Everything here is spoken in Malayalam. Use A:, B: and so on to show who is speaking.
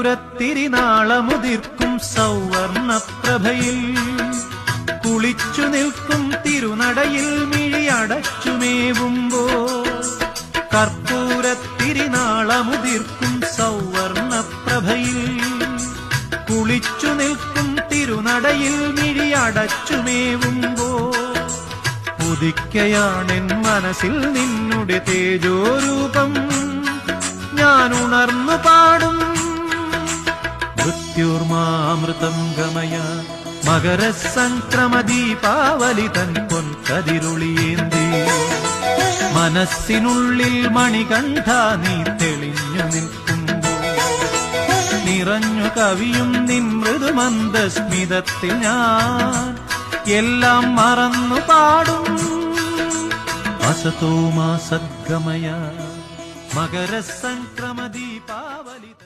A: കർപ്പൂരത്തിരിനാളമുതിർക്കും സൗവർണപ്രഭയിൽ കുളിച്ചു നിൽക്കും തിരുനടയിൽ മിഴിയടച്ചുമേവുമ്പോൾ കർപ്പൂരത്തിരിനാളമുതിർക്കും സൗവർണപ്രഭയിൽ കുളിച്ചു നിൽക്കും തിരുനടയിൽ മിഴിയടച്ചുമേവുമ്പോൾ ഉദിക്കയാണെൻ മനസ്സിൽ നിന്നുടെ തേജോരൂപം ഞാൻ ഉണർന്നു പാടും. മൃത്യുർമാമൃതം ഗമയ മകരസംക്രമ ദീപാവലി തൻ പൊൻകതിരുളിയേന്തി മനസ്സിനുള്ളിൽ മണികണ്ഠ നീ തെളിഞ്ഞു നിൽക്കുമ്പോൾ നിറഞ്ഞു കവിയും നിൻ മൃദുമന്ദസ്മിതത്തിൽ ഞാൻ എല്ലാം മറന്നു പാടും. അസതോ മാ സദ്ഗമയ മകരസംക്രമ ദീപാ